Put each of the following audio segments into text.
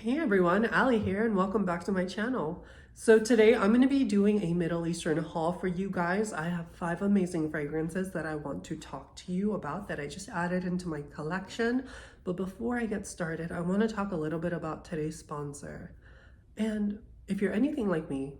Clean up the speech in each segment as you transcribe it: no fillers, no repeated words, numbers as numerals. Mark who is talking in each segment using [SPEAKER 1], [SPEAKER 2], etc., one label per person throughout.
[SPEAKER 1] Hey everyone, Ally here and welcome back to my channel. So today I'm going to be doing a Middle Eastern haul for you guys. I have 5 amazing fragrances that I want to talk to you about that I just added into my collection. But before I get started, I want to talk a little bit about today's sponsor. And if you're anything like me,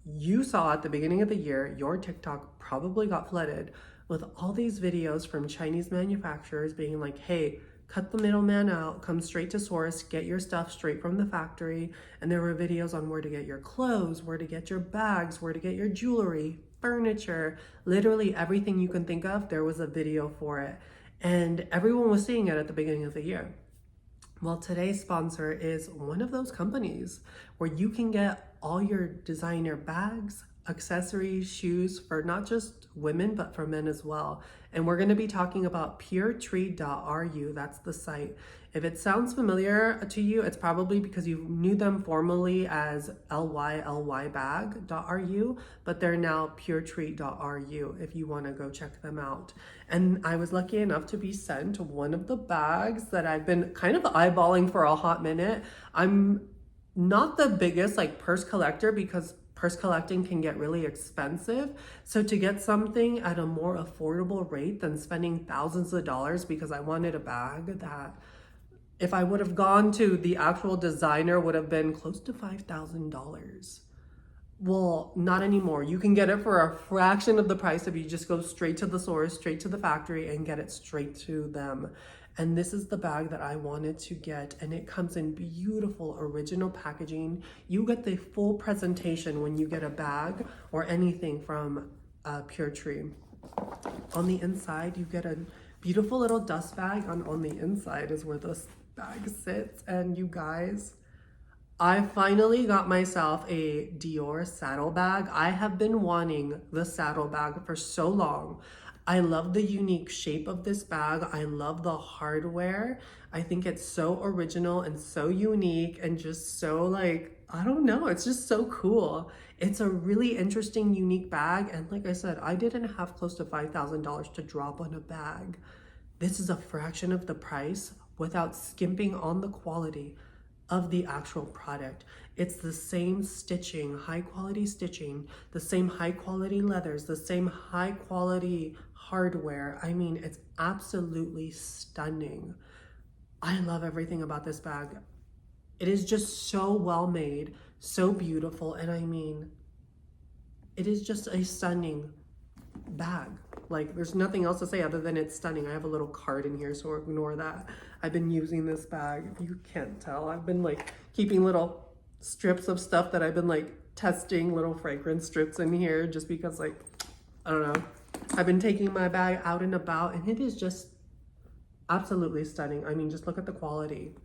[SPEAKER 1] you saw at the beginning of the year, your TikTok probably got flooded with all these videos from Chinese manufacturers being like, hey, cut the middleman out, come straight to source, get your stuff straight from the factory. And there were videos on where to get your clothes, where to get your bags, where to get your jewelry, furniture, literally everything you can think of, there was a video for it. And everyone was seeing it at the beginning of the year. Well, today's sponsor is one of those companies where you can get all your designer bags, accessories, shoes for not just women, but for men as well. And we're going to be talking about puretree.ru. That's the site. If it sounds familiar to you, it's probably because you knew them formerly as lyllybag.ru, but they're now puretree.ru if you want to go check them out. And I was lucky enough to be sent one of the bags that I've been kind of eyeballing for a hot minute. I'm not the biggest purse collector because purse collecting can get really expensive. So to get something at a more affordable rate than spending thousands of dollars, because I wanted a bag that if I would have gone to the actual designer would have been close to $5,000. Well, not anymore. You can get it for a fraction of the price if you just go straight to the source, straight to the factory and get it straight to them. And this is the bag that I wanted to get, and it comes in beautiful original packaging. You get the full presentation when you get a bag or anything from Pure Tree. On the inside, you get a beautiful little dust bag, and on the inside is where this bag sits. And you guys, I finally got myself a Dior saddlebag. I have been wanting the saddlebag for so long. I love the unique shape of this bag. I love the hardware. I think it's so original and so unique and just so I don't know, it's just so cool. It's a really interesting, unique bag. And like I said, I didn't have close to $5,000 to drop on a bag. This is a fraction of the price without skimping on the quality of the actual product. It's the same stitching, high quality stitching, the same high quality leathers, the same high quality hardware. I mean, it's absolutely stunning. I love everything about this bag. It is just so well made, so beautiful, and I mean, it is just a stunning bag. There's nothing else to say other than it's stunning. I have a little card in here, so ignore that. I've been using this bag. You can't tell. I've been keeping little strips of stuff that I've been testing, little fragrance strips in here just because I don't know. I've been taking my bag out and about, and it is just absolutely stunning. I mean, just look at the quality.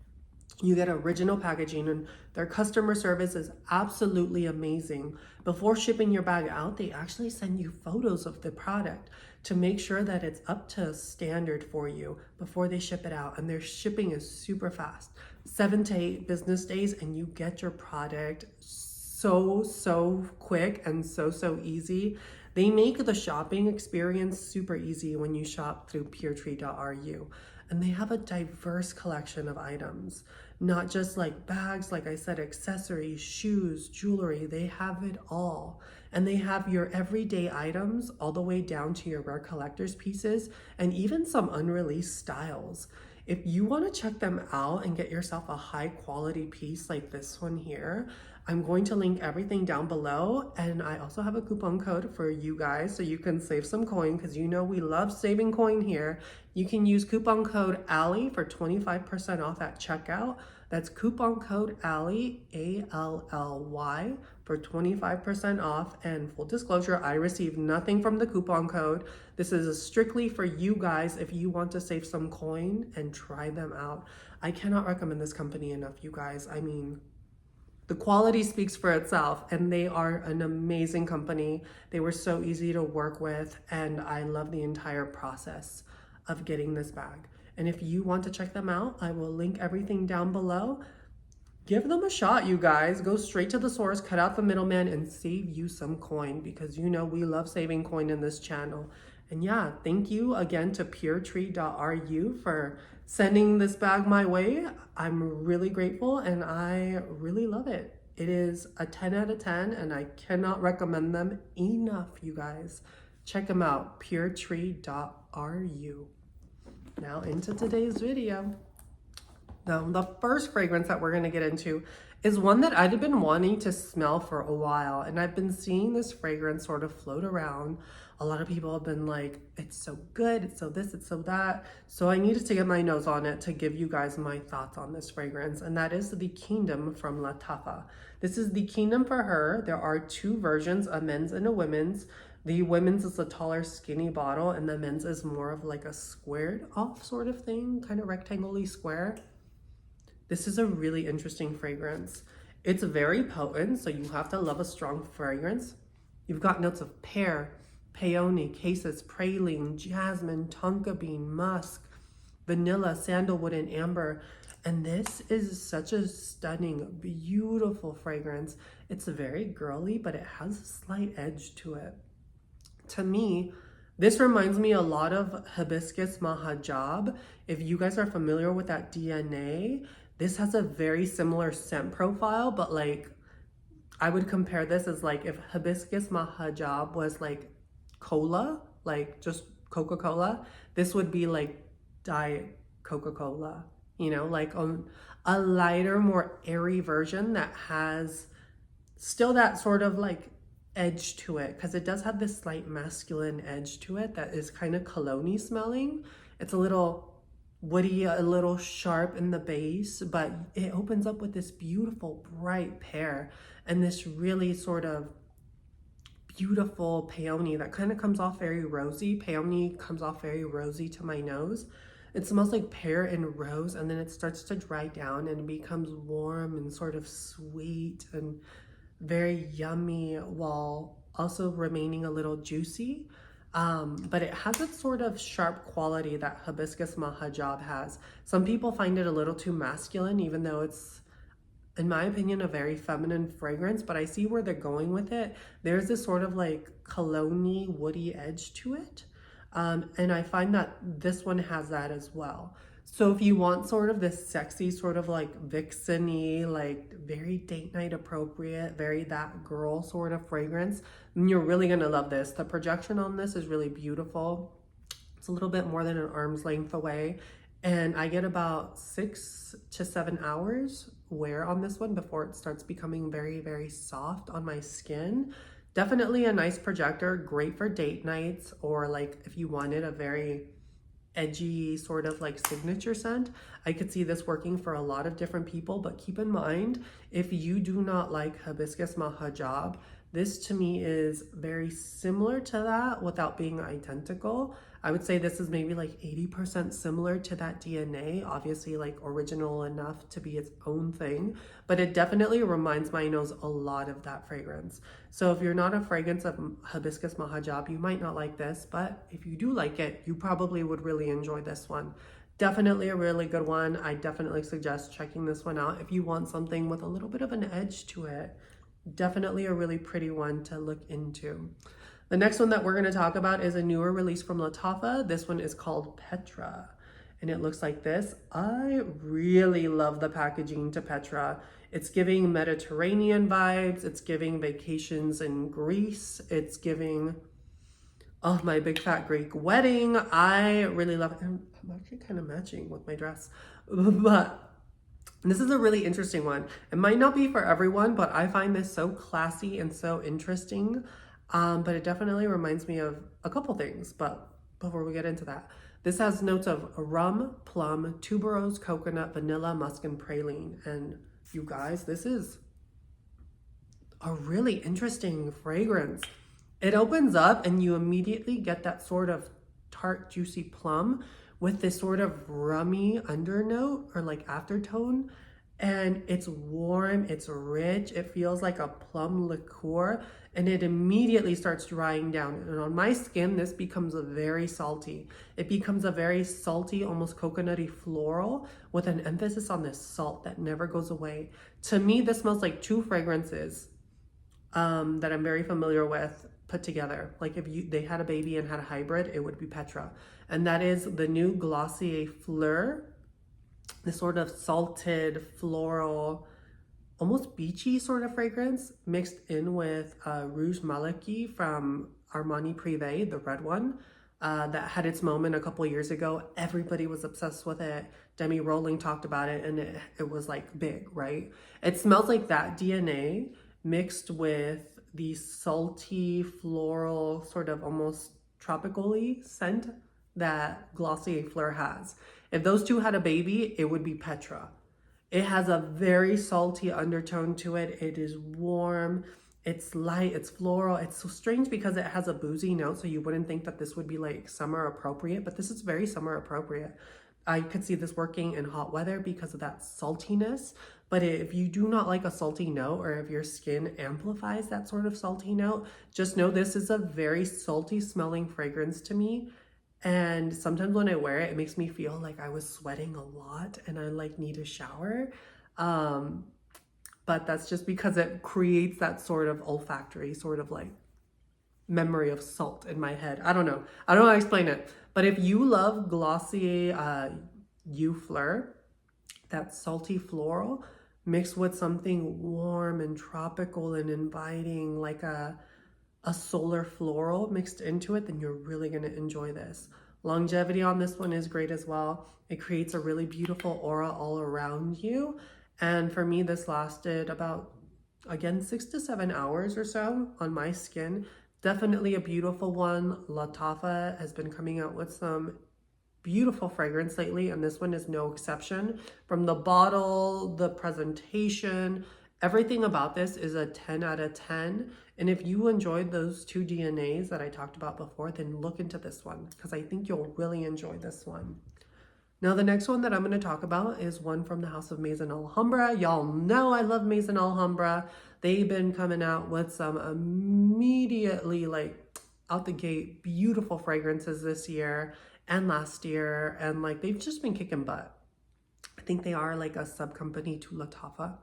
[SPEAKER 1] You get original packaging, and their customer service is absolutely amazing. Before shipping your bag out, they actually send you photos of the product to make sure that it's up to standard for you before they ship it out. And their shipping is super fast, 7 to 8 business days, and you get your product so quick and so easy. They make the shopping experience super easy when you shop through puretree.ru. And they have a diverse collection of items, not just bags, like I said, accessories, shoes, jewelry. They have it all. And they have your everyday items all the way down to your rare collector's pieces and even some unreleased styles. If you want to check them out and get yourself a high quality piece like this one here, I'm going to link everything down below. And I also have a coupon code for you guys so you can save some coin, because you know we love saving coin here. You can use coupon code ALLY for 25% off at checkout. That's coupon code ALLY, ALLY, for 25% off. And full disclosure, I received nothing from the coupon code. This is strictly for you guys if you want to save some coin and try them out. I cannot recommend this company enough, you guys. I mean, the quality speaks for itself, and they are an amazing company. They were so easy to work with, and I love the entire process of getting this bag. And if you want to check them out, I will link everything down below. Give them a shot, you guys. Go straight to the source, cut out the middleman, and save you some coin, because you know we love saving coin in this channel. And yeah, thank you again to puretree.ru for sending this bag my way. I'm really grateful and I really love it. It is a 10 out of 10 and I cannot recommend them enough, you guys. Check them out, puretree.ru. Now into today's video. Now, the first fragrance that we're going to get into is one that I'd been wanting to smell for a while, and I've been seeing this fragrance sort of float around. A lot of people have been like, it's so good, it's so this, it's so that. So I needed to get my nose on it to give you guys my thoughts on this fragrance, and that is the Kingdom from Lattafa. This is the Kingdom for her. There are two versions, a men's and a women's. The women's is a taller, skinny bottle, and the men's is more of like a squared off sort of thing, kind of rectangle-y square. This is a really interesting fragrance. It's very potent, so you have to love a strong fragrance. You've got notes of pear, peony, cassis, praline, jasmine, tonka bean, musk, vanilla, sandalwood, and amber. And this is such a stunning, beautiful fragrance. It's very girly, but it has a slight edge to it. To me, this reminds me a lot of Hibiscus Mahajab. If you guys are familiar with that DNA, this has a very similar scent profile, but like I would compare this as like if Hibiscus Mahajab was like cola, like just Coca-Cola, this would be like Diet Coca-Cola, you know, like a lighter, more airy version that has still that sort of like edge to it, because it does have this slight masculine edge to it that is kind of cologne-y smelling. It's a little woody, a little sharp in the base, but it opens up with this beautiful bright pear and this really sort of beautiful peony that kind of comes off very rosy. Peony comes off very rosy to my nose. It smells like pear and rose, and then it starts to dry down and it becomes warm and sort of sweet and very yummy while also remaining a little juicy. But it has a sort of sharp quality that Hibiscus Mahajab has. Some people find it a little too masculine, even though it's, in my opinion, a very feminine fragrance, but I see where they're going with it. There's this sort of like cologne-y, woody edge to it. And I find that this one has that as well. So if you want sort of this sexy, sort of like vixen-y, like very date night appropriate, very that girl sort of fragrance, then you're really gonna love this. The projection on this is really beautiful. It's a little bit more than an arm's length away. And I get about 6 to 7 hours wear on this one before it starts becoming very, very soft on my skin. Definitely a nice projector, great for date nights, or like if you wanted a very edgy sort of like signature scent. I could see this working for a lot of different people, but keep in mind, if you do not like Hibiscus Mahajab, this to me is very similar to that without being identical. I would say this is maybe like 80% similar to that DNA, obviously like original enough to be its own thing, but it definitely reminds my nose a lot of that fragrance. So if you're not a fragrance of Hibiscus Mahajab, you might not like this, but if you do like it, you probably would really enjoy this one. Definitely a really good one. I definitely suggest checking this one out if you want something with a little bit of an edge to it. Definitely a really pretty one to look into. The next one that we're going to talk about is a newer release from Lattafa. This one is called Petra, and it looks like this. I really love the packaging to Petra. It's giving Mediterranean vibes. It's giving vacations in Greece. It's giving, oh, my big fat Greek wedding. I really love it. I'm actually kind of matching with my dress, but this is a really interesting one. It might not be for everyone, but I find this so classy and so interesting. But it definitely reminds me of a couple things, but before we get into that, this has notes of rum, plum, tuberose, coconut, vanilla, musk, and praline. And you guys, this is a really interesting fragrance. It opens up and you immediately get that sort of tart, juicy plum with this sort of rummy undernote or like aftertone. And it's warm, it's rich, it feels like a plum liqueur, and it immediately starts drying down. And on my skin, this becomes a very salty. It becomes a very salty, almost coconutty floral with an emphasis on this salt that never goes away. To me, this smells like two fragrances that I'm very familiar with put together. Like if they had a baby and had a hybrid, it would be Petra. And that is the new Glossier Fleur this sort of salted floral, almost beachy sort of fragrance mixed in with Rouge Maliki from Armani Privé, the red one. That had its moment a couple years ago. Everybody was obsessed with it. Demi Rowling talked about it, and it was like big, right? It smells like that DNA mixed with the salty floral, sort of almost tropically scent that Glossier Fleur has. If those two had a baby, it would be Petra. It has a very salty undertone to it. It is warm. It's light, it's floral. It's so strange because it has a boozy note, so you wouldn't think that this would be like summer appropriate, but this is very summer appropriate. I could see this working in hot weather because of that saltiness, but if you do not like a salty note, or if your skin amplifies that sort of salty note, just know this is a very salty smelling fragrance to me. And sometimes when I wear it, it makes me feel like I was sweating a lot and I like need a shower. But that's just because it creates that sort of olfactory sort of like memory of salt in my head. I don't know how to explain it. But if you love Glossier Eau Fleur, that salty floral mixed with something warm and tropical and inviting, like a solar floral mixed into it, then you're really going to enjoy this. Longevity on this one is great as well. It creates a really beautiful aura all around you. And for me, this lasted about, again, 6 to 7 hours or so on my skin. Definitely a beautiful one. Lattafa has been coming out with some beautiful fragrance lately, and this one is no exception. From the bottle, the presentation, everything about this is a 10 out of 10. And if you enjoyed those two DNAs that I talked about before, then look into this one because I think you'll really enjoy this one. Now, the next one that I'm going to talk about is one from the house of Maison Alhambra. Y'all know I love Maison Alhambra. They've been coming out with some immediately, like, out the gate, beautiful fragrances this year and last year. And, like, they've just been kicking butt. I think they are, like, a sub-company to Lattafa.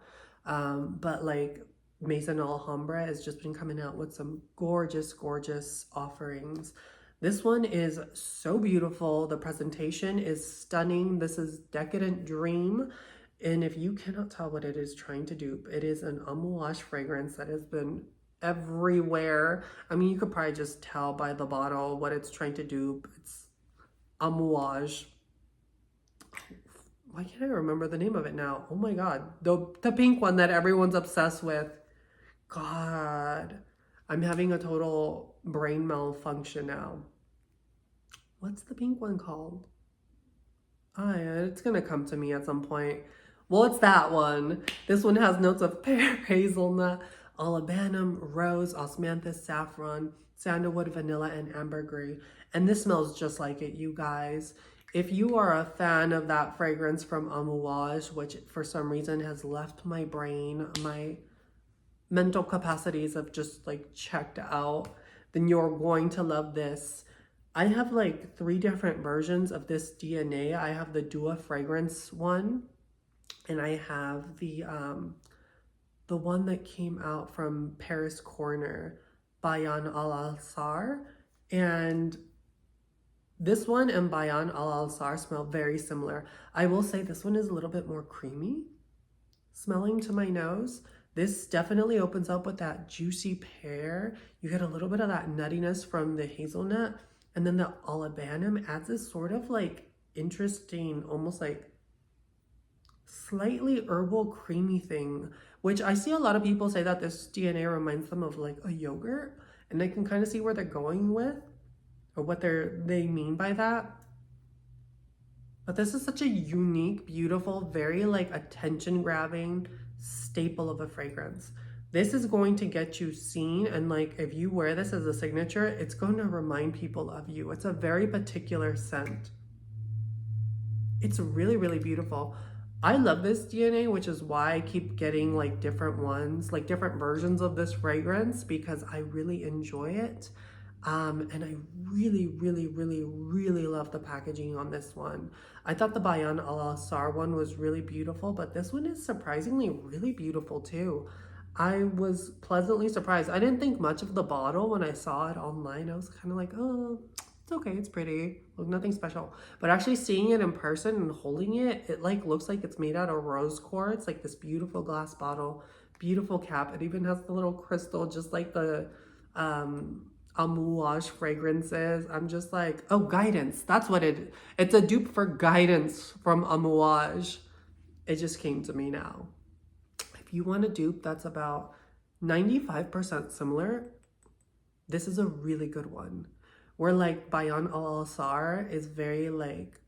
[SPEAKER 1] But, like, Maison Alhambra has just been coming out with some gorgeous, gorgeous offerings. This one is so beautiful. The presentation is stunning. This is Decadent Dream. And if you cannot tell what it is trying to dupe, it is an amouage fragrance that has been everywhere. I mean, you could probably just tell by the bottle what it's trying to dupe. It's amouage. Why can't I remember the name of it now? Oh my God. The pink one that everyone's obsessed with. God. I'm having a total brain malfunction now. What's the pink one called? Oh yeah, it's gonna come to me at some point. Well, it's that one. This one has notes of pear, hazelnut, olibanum, rose, osmanthus, saffron, sandalwood, vanilla, and ambergris. And this smells just like it, you guys. If you are a fan of that fragrance from Amouage, which for some reason has left my brain, my mental capacities have just like checked out, then you're going to love this. I have like 3 different versions of this DNA. I have the Dua fragrance one, and I have the one that came out from Paris Corner, Bayan Al-Alsar. And this one and Bayan Al-Alsar smell very similar. I will say this one is a little bit more creamy smelling to my nose. This definitely opens up with that juicy pear. You get a little bit of that nuttiness from the hazelnut, and then the olibanum adds this sort of like interesting, almost like slightly herbal creamy thing, which I see a lot of people say that this DNA reminds them of like a yogurt, and I can kind of see where they're going with, or what they mean by that. But this is such a unique, beautiful, very like attention grabbing staple of a fragrance. This is going to get you seen, and like if you wear this as a signature, it's going to remind people of you. It's a very particular scent. It's really, really beautiful. I love this DNA, which is why I keep getting like different ones, like different versions of this fragrance, because I really enjoy it. And I really, really, really, really love the packaging on this one. I thought the Bayan Al-Alsar one was really beautiful, but this one is surprisingly really beautiful too. I was pleasantly surprised. I didn't think much of the bottle when I saw it online. I was kind of like, oh, It's okay, it's pretty. Look, nothing special. But actually seeing it in person and holding it, it like looks like it's made out of rose quartz, like this beautiful glass bottle, beautiful cap. It even has the little crystal, just like the Amouage fragrances. I'm just like, oh, guidance. That's what it's a dupe for guidance from Amouage. It just came to me now. If you want a dupe that's about 95% similar, this is a really good one. Where like Bayan Al Alsar is very like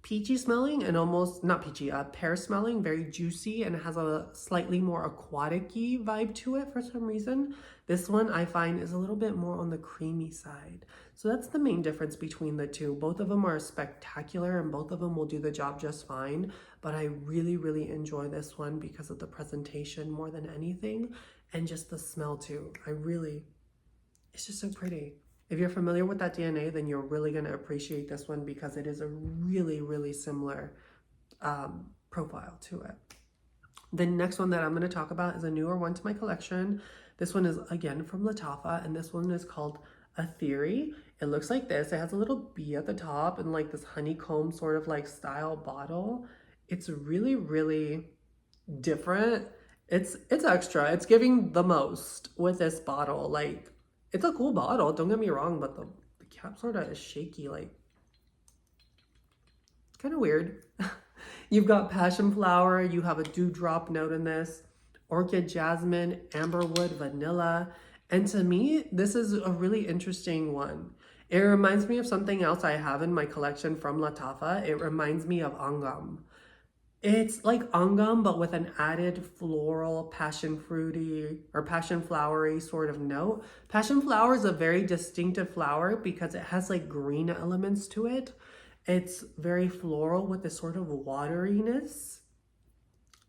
[SPEAKER 1] peachy smelling and almost, not peachy, pear smelling, very juicy, and it has a slightly more aquatic-y vibe to it for some reason. This one I find is a little bit more on the creamy side. So that's the main difference between the two. Both of them are spectacular and both of them will do the job just fine, but I really, really enjoy this one because of the presentation more than anything, and just the smell too. It's just so pretty. If you're familiar with that DNA, then you're really going to appreciate this one because it is a really, really similar profile to it. The next one that I'm going to talk about is a newer one to my collection. This one is again from Lattafa, and this one is called A Theory. It looks like this. It has a little bee at the top and like this honeycomb sort of like style bottle. It's really, really different. It's extra. It's giving the most with this bottle. Like, it's a cool bottle, don't get me wrong, but the cap sort of is shaky, like, it's kind of weird. You've got passion flower, you have a dewdrop note in this, orchid jasmine, amberwood, vanilla, and to me, this is a really interesting one. It reminds me of something else I have in my collection from Lattafa. It reminds me of Angam. It's like Angam, but with an added floral, passion fruity or passion flowery sort of note. Passion flower is a very distinctive flower because it has like green elements to it. It's very floral with this sort of wateriness.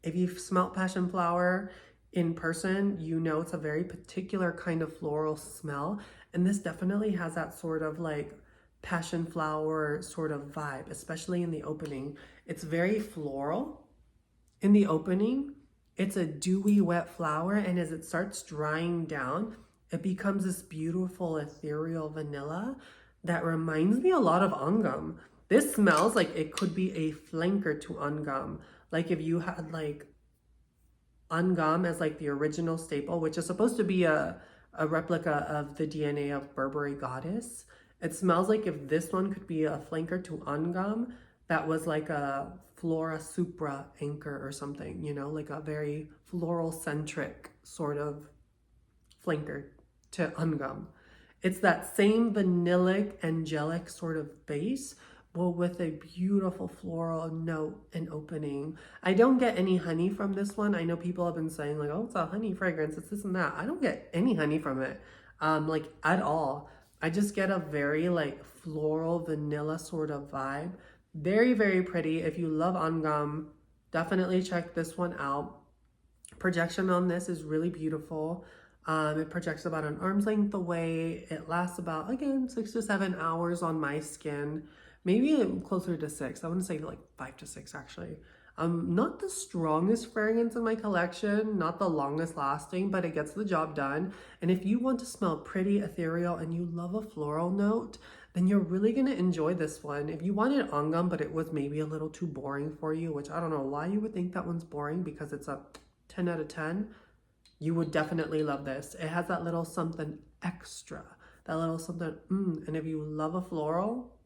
[SPEAKER 1] If you've smelt passion flower in person, you know it's a very particular kind of floral smell. And this definitely has that sort of like passion flower sort of vibe, especially in the opening. It's very floral in the opening. It's a dewy, wet flower, and as it starts drying down, it becomes this beautiful ethereal vanilla that reminds me a lot of Angam. This smells like it could be a flanker to Angam. Like if you had like Angam as like the original staple, which is supposed to be a replica of the DNA of Burberry Goddess. It smells like if this one could be a flanker to Angam, that was like a Flora Supra anchor or something, you know, like a very floral centric sort of flanker to Angam. It's that same vanillic, angelic sort of base, but with a beautiful floral note and opening. I don't get any honey from this one. I know people have been saying like, oh, it's a honey fragrance, it's this and that. I don't get any honey from it, like at all. I just get a very like floral vanilla sort of vibe. Very, very pretty. If you love Angam, definitely check this one out. Projection on this is really beautiful. It projects about an arm's length away. It lasts about, again, 6 to 7 hours on my skin. Maybe closer to 6. I want to say like 5 to 6 actually. Not the strongest fragrance in my collection, not the longest lasting, but it gets the job done. And if you want to smell pretty, ethereal, and you love a floral note, then you're really going to enjoy this one. If you wanted Angam, but it was maybe a little too boring for you, which I don't know why you would think that one's boring because it's a 10 out of 10, you would definitely love this. It has that little something extra, that little something, and if you love a floral,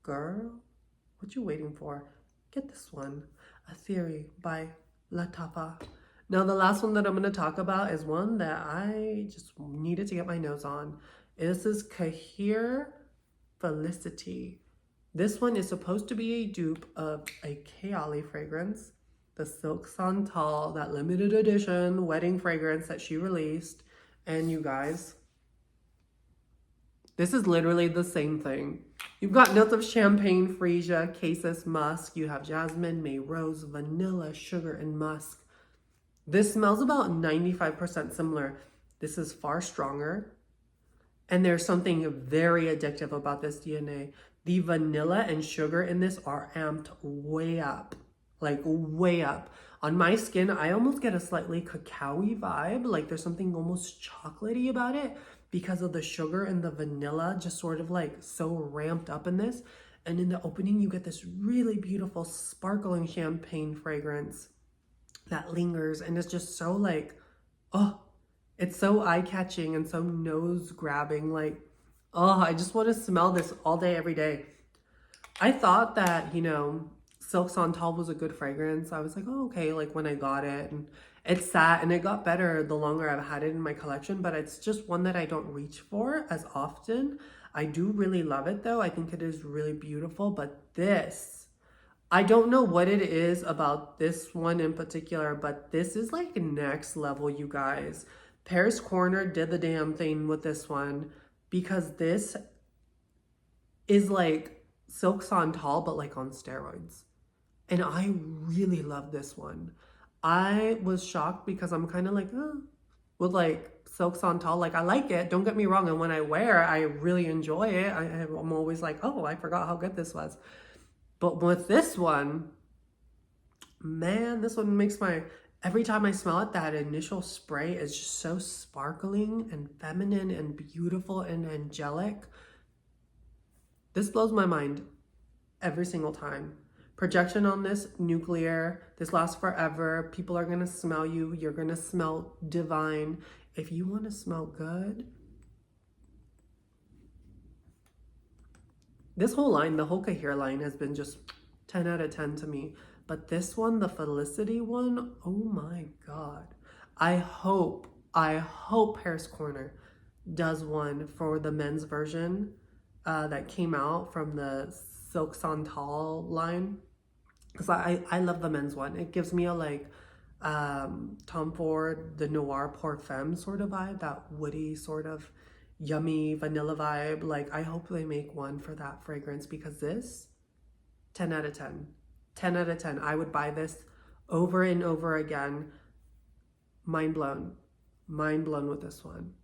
[SPEAKER 1] girl, what you waiting for? Get this one, A Theory by Lattafa. Now the last one that I'm going to talk about is one that I just needed to get my nose on. This is Kahir Felicity. This one is supposed to be a dupe of a Kayali fragrance, the Silk Santal, that limited edition wedding fragrance that she released. And you guys, this is literally the same thing. You've got notes of champagne, freesia, cassis, musk. You have jasmine, may rose, vanilla, sugar, and musk. This smells about 95% similar. This is far stronger. And there's something very addictive about this DNA. The vanilla and sugar in this are amped way up, like way up. On my skin, I almost get a slightly cacao-y vibe. Like there's something almost chocolatey about it because of the sugar and the vanilla just sort of like so ramped up in this. And in the opening, you get this really beautiful sparkling champagne fragrance that lingers, and it's just so like, oh, it's so eye-catching and so nose-grabbing. Like, oh, I just want to smell this all day, every day. I thought that, you know, Silk Santal was a good fragrance. I was like, oh, okay, like when I got it, and it sat and it got better the longer I've had it in my collection, but it's just one that I don't reach for as often. I do really love it though. I think it is really beautiful, but this, I don't know what it is about this one in particular, but this is like next level, you guys. Paris Corner did the damn thing with this one, because this is like Silk Santal, but like on steroids. And I really love this one. I was shocked because I'm kind of like, with like Silk Santal, like I like it, don't get me wrong. And when I wear it, I really enjoy it. I'm always like, oh, I forgot how good this was. But with this one, man, this one makes every time I smell it, that initial spray is just so sparkling and feminine and beautiful and angelic. This blows my mind every single time. Projection on this, nuclear. This lasts forever. People are going to smell you. You're going to smell divine. If you want to smell good, this whole line, the Hoka hair line, has been just 10 out of 10 to me. But this one, the Felicity one, oh my God. I hope Paris Corner does one for the men's version that came out from the Silk Santal line. Because I love the men's one. It gives me a like Tom Ford, the Noir Pour Femme sort of vibe, that woody sort of yummy vanilla vibe. Like, I hope they make one for that fragrance, because this, 10 out of 10. 10 out of 10. I would buy this over and over again. Mind blown. Mind blown with this one.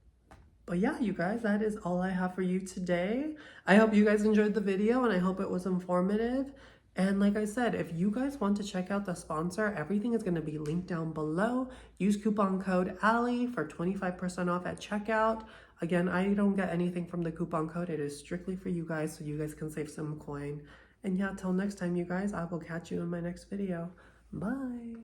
[SPEAKER 1] But yeah, you guys, that is all I have for you today. I hope you guys enjoyed the video, and I hope it was informative. And like I said, if you guys want to check out the sponsor, everything is going to be linked down below. Use coupon code ALLY for 25% off at checkout. Again, I don't get anything from the coupon code. It is strictly for you guys, so you guys can save some coin. And yeah, till next time, you guys, I will catch you in my next video. Bye.